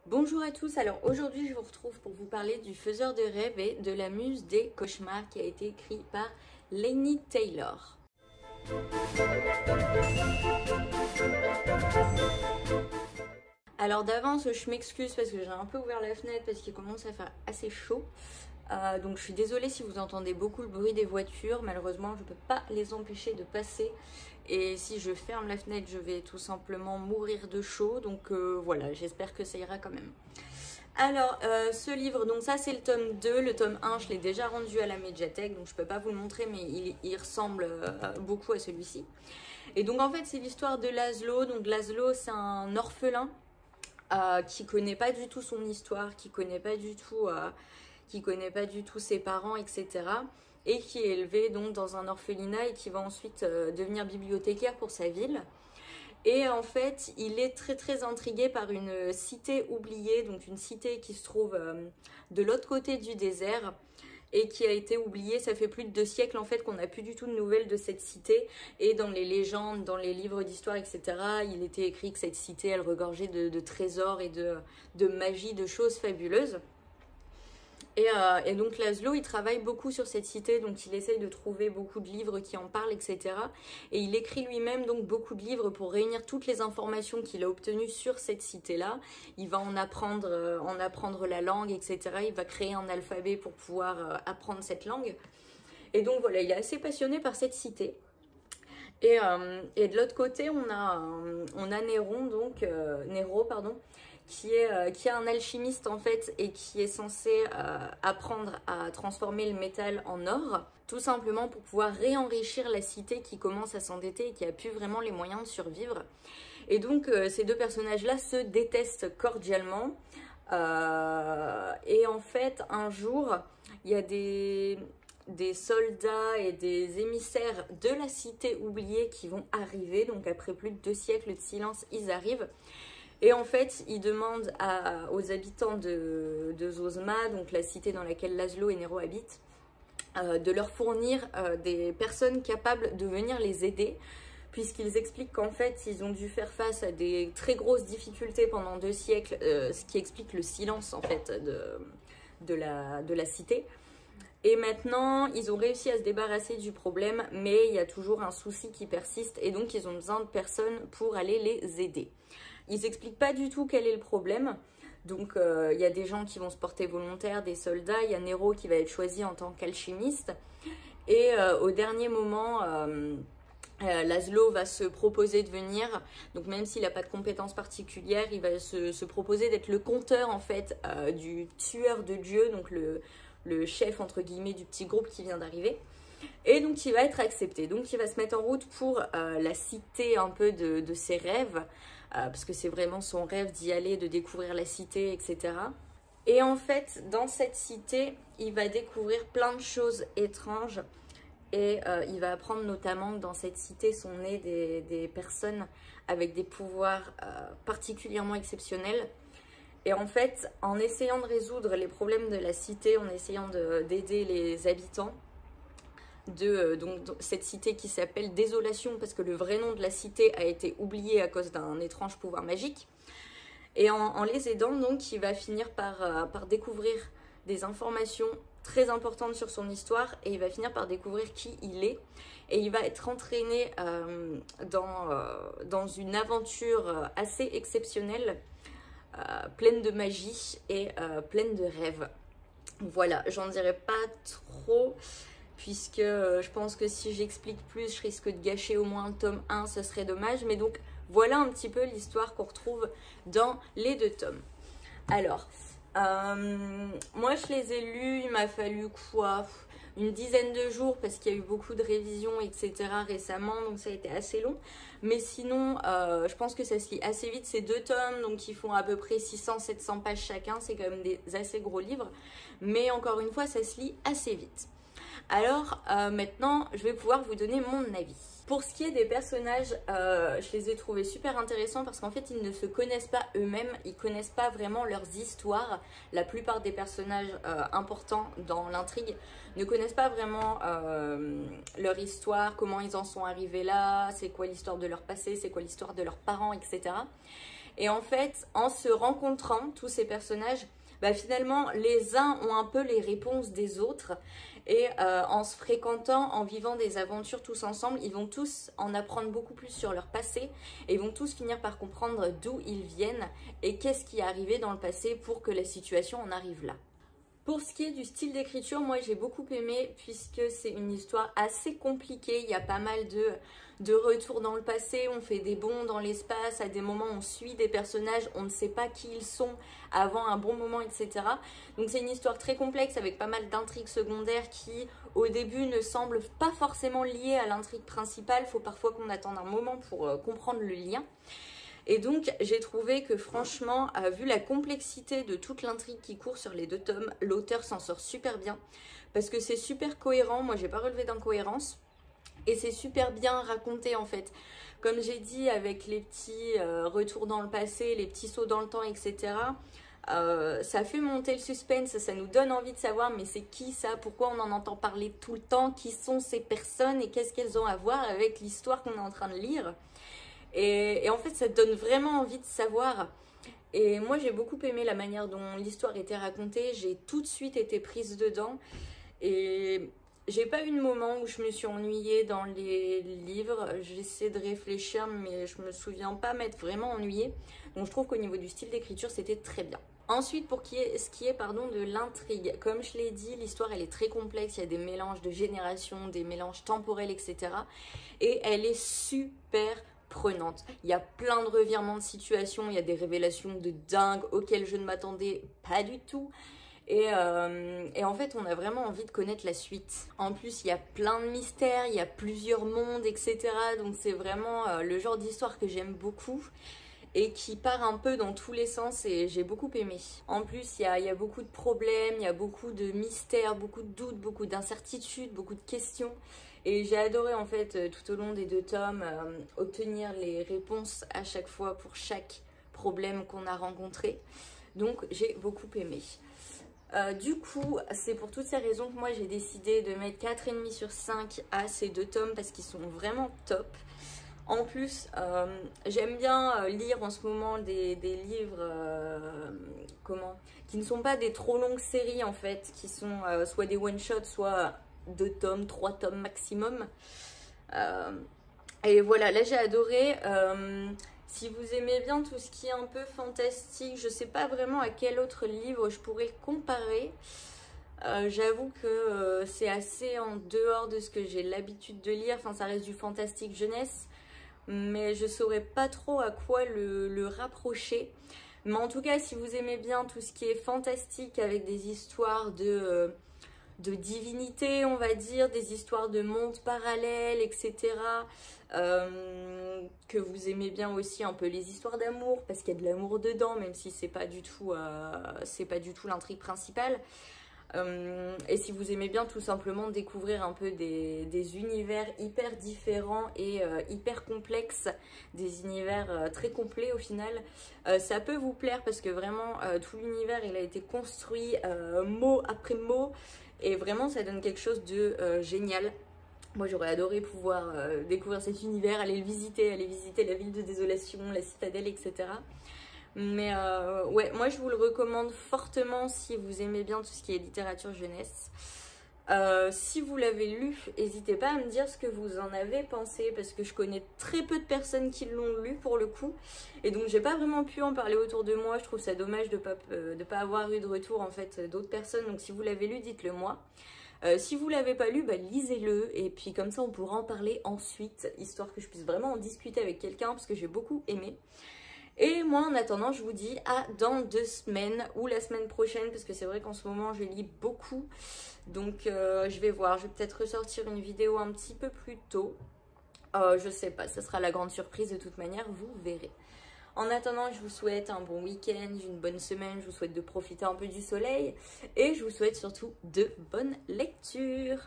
Bonjour à tous, alors aujourd'hui je vous retrouve pour vous parler du faiseur de rêves et de la muse des cauchemars qui a été écrit par Laini Taylor. Alors d'avance je m'excuse parce que j'ai un peu ouvert la fenêtre parce qu'il commence à faire assez chaud. Donc je suis désolée si vous entendez beaucoup le bruit des voitures, malheureusement je ne peux pas les empêcher de passer et si je ferme la fenêtre je vais tout simplement mourir de chaud, donc voilà, j'espère que ça ira quand même. Alors ce livre, donc ça c'est le tome 2, le tome 1 je l'ai déjà rendu à la médiathèque donc je ne peux pas vous le montrer mais il ressemble beaucoup à celui-ci. Et donc en fait c'est l'histoire de Laszlo, donc Laszlo c'est un orphelin qui connaît pas du tout son histoire, qui connaît pas du tout ses parents, etc. Et qui est élevé donc dans un orphelinat et qui va ensuite devenir bibliothécaire pour sa ville. Et en fait, il est très intrigué par une cité oubliée, donc une cité qui se trouve de l'autre côté du désert et qui a été oubliée. Ça fait plus de 2 siècles en fait qu'on n'a plus du tout de nouvelles de cette cité. Et dans les légendes, dans les livres d'histoire, etc., il était écrit que cette cité, elle regorgeait de trésors et de magie, de choses fabuleuses. Et donc Laszlo, il travaille beaucoup sur cette cité, donc il essaye de trouver beaucoup de livres qui en parlent, etc. Et il écrit lui-même donc beaucoup de livres pour réunir toutes les informations qu'il a obtenues sur cette cité-là. Il va en apprendre la langue, etc. Il va créer un alphabet pour pouvoir apprendre cette langue. Et donc voilà, il est assez passionné par cette cité. Et de l'autre côté, on a Nero, pardon, qui est un alchimiste en fait et qui est censé apprendre à transformer le métal en or, tout simplement pour pouvoir réenrichir la cité qui commence à s'endetter et qui a plus vraiment les moyens de survivre. Et donc ces deux personnages-là se détestent cordialement. Et en fait, un jour, il y a des soldats et des émissaires de la cité oubliée qui vont arriver. Donc après plus de 2 siècles de silence, ils arrivent. Et en fait, ils demandent aux habitants de Zozma, donc la cité dans laquelle Laszlo et Nero habitent, de leur fournir des personnes capables de venir les aider, puisqu'ils expliquent qu'en fait, ils ont dû faire face à des très grosses difficultés pendant 2 siècles, ce qui explique le silence en fait de la cité. Et maintenant, ils ont réussi à se débarrasser du problème, mais il y a toujours un souci qui persiste et donc ils ont besoin de personnes pour aller les aider. Ils n'expliquent pas du tout quel est le problème. Donc il y a des gens qui vont se porter volontaires, des soldats, il y a Nero qui va être choisi en tant qu'alchimiste. Et au dernier moment, Laszlo va se proposer de venir, donc même s'il n'a pas de compétences particulières, il va se proposer d'être le conteur en fait du tueur de Dieu, donc le chef entre guillemets du petit groupe qui vient d'arriver. Et donc il va être accepté, donc il va se mettre en route pour la cité un peu de ses rêves, parce que c'est vraiment son rêve d'y aller, de découvrir la cité, etc. Et en fait, dans cette cité, il va découvrir plein de choses étranges. Et il va apprendre notamment que dans cette cité sont nées des personnes avec des pouvoirs particulièrement exceptionnels. Et en fait, en essayant de résoudre les problèmes de la cité, en essayant d'aider les habitants de cette cité qui s'appelle Désolation, parce que le vrai nom de la cité a été oublié à cause d'un étrange pouvoir magique. Et en les aidant, donc, il va finir par découvrir des informations très importante sur son histoire et il va finir par découvrir qui il est et il va être entraîné dans une aventure assez exceptionnelle, pleine de magie et pleine de rêves. Voilà, j'en dirai pas trop puisque je pense que si j'explique plus, je risque de gâcher au moins le tome 1, ce serait dommage. Mais donc voilà un petit peu l'histoire qu'on retrouve dans les 2 tomes. Alors, moi je les ai lus, il m'a fallu quoi, une dizaine de jours parce qu'il y a eu beaucoup de révisions, etc. récemment, donc ça a été assez long. Mais sinon, je pense que ça se lit assez vite, ces 2 tomes, donc ils font à peu près 600-700 pages chacun, c'est quand même des assez gros livres. Mais encore une fois, ça se lit assez vite. Alors maintenant, je vais pouvoir vous donner mon avis. Pour ce qui est des personnages, je les ai trouvés super intéressants parce qu'en fait, ils ne se connaissent pas eux-mêmes, ils connaissent pas vraiment leurs histoires. La plupart des personnages importants dans l'intrigue ne connaissent pas vraiment leur histoire, comment ils en sont arrivés là, c'est quoi l'histoire de leur passé, c'est quoi l'histoire de leurs parents, etc. Et en fait, en se rencontrant, tous ces personnages, bah finalement, les uns ont un peu les réponses des autres. Et en se fréquentant, en vivant des aventures tous ensemble, ils vont tous en apprendre beaucoup plus sur leur passé. Et ils vont tous finir par comprendre d'où ils viennent et qu'est-ce qui est arrivé dans le passé pour que la situation en arrive là. Pour ce qui est du style d'écriture, moi j'ai beaucoup aimé puisque c'est une histoire assez compliquée. Il y a pas mal de retours dans le passé, on fait des bonds dans l'espace, à des moments on suit des personnages, on ne sait pas qui ils sont avant un bon moment, etc. Donc c'est une histoire très complexe avec pas mal d'intrigues secondaires qui au début ne semblent pas forcément liées à l'intrigue principale. Il faut parfois qu'on attende un moment pour comprendre le lien. Et donc j'ai trouvé que franchement, vu la complexité de toute l'intrigue qui court sur les 2 tomes, l'auteur s'en sort super bien. Parce que c'est super cohérent, moi j'ai pas relevé d'incohérence. Et c'est super bien raconté en fait. Comme j'ai dit, avec les petits retours dans le passé, les petits sauts dans le temps, etc. Ça fait monter le suspense, ça nous donne envie de savoir mais c'est qui ça, pourquoi on en entend parler tout le temps, qui sont ces personnes et qu'est-ce qu'elles ont à voir avec l'histoire qu'on est en train de lire. Et en fait, ça donne vraiment envie de savoir. Et moi, j'ai beaucoup aimé la manière dont l'histoire était racontée. J'ai tout de suite été prise dedans. Et j'ai pas eu de moment où je me suis ennuyée dans les livres. J'essaie de réfléchir, mais je me souviens pas m'être vraiment ennuyée. Donc je trouve qu'au niveau du style d'écriture, c'était très bien. Ensuite, pour ce qui est de l'intrigue, comme je l'ai dit, l'histoire elle est très complexe, il y a des mélanges de générations, des mélanges temporels, etc. Et elle est super prenante. Il y a plein de revirements de situation, il y a des révélations de dingue auxquelles je ne m'attendais pas du tout. Et en fait, on a vraiment envie de connaître la suite. En plus, il y a plein de mystères, il y a plusieurs mondes, etc. Donc c'est vraiment le genre d'histoire que j'aime beaucoup et qui part un peu dans tous les sens et j'ai beaucoup aimé. En plus, il y a beaucoup de problèmes, il y a beaucoup de mystères, beaucoup de doutes, beaucoup d'incertitudes, beaucoup de questions. Et j'ai adoré en fait tout au long des 2 tomes obtenir les réponses à chaque fois pour chaque problème qu'on a rencontré. Donc j'ai beaucoup aimé. Du coup, c'est pour toutes ces raisons que moi j'ai décidé de mettre 4,5 sur 5 à ces 2 tomes parce qu'ils sont vraiment top. En plus, j'aime bien lire en ce moment des livres qui ne sont pas des trop longues séries en fait, qui sont soit des one-shots, soit 2 tomes, 3 tomes maximum. Et voilà, là j'ai adoré. Si vous aimez bien tout ce qui est un peu fantastique, je sais pas vraiment à quel autre livre je pourrais le comparer. J'avoue que c'est assez en dehors de ce que j'ai l'habitude de lire. Enfin, ça reste du fantastique jeunesse, mais je saurais pas trop à quoi le rapprocher. Mais en tout cas, si vous aimez bien tout ce qui est fantastique avec des histoires de divinités, on va dire, des histoires de mondes parallèles, etc. Que vous aimez bien aussi un peu les histoires d'amour, parce qu'il y a de l'amour dedans, même si c'est pas du tout l'intrigue principale. Et si vous aimez bien tout simplement découvrir un peu des univers hyper différents et hyper complexes, des univers très complets au final, ça peut vous plaire parce que vraiment tout l'univers il a été construit mot après mot et vraiment ça donne quelque chose de génial. Moi j'aurais adoré pouvoir découvrir cet univers, aller visiter la ville de désolation, la citadelle, etc. Mais ouais, moi je vous le recommande fortement si vous aimez bien tout ce qui est littérature jeunesse. Si vous l'avez lu, n'hésitez pas à me dire ce que vous en avez pensé parce que je connais très peu de personnes qui l'ont lu pour le coup. Et donc j'ai pas vraiment pu en parler autour de moi, je trouve ça dommage de pas avoir eu de retour en fait d'autres personnes. Donc si vous l'avez lu, dites-le moi. Si vous l'avez pas lu, bah, lisez-le et puis comme ça on pourra en parler ensuite, histoire que je puisse vraiment en discuter avec quelqu'un parce que j'ai beaucoup aimé. Et moi en attendant je vous dis à dans 2 semaines ou la semaine prochaine parce que c'est vrai qu'en ce moment je lis beaucoup. Donc je vais voir, je vais peut-être ressortir une vidéo un petit peu plus tôt. Je sais pas, ça sera la grande surprise de toute manière, vous verrez. En attendant, je vous souhaite un bon week-end, une bonne semaine, je vous souhaite de profiter un peu du soleil et je vous souhaite surtout de bonnes lectures.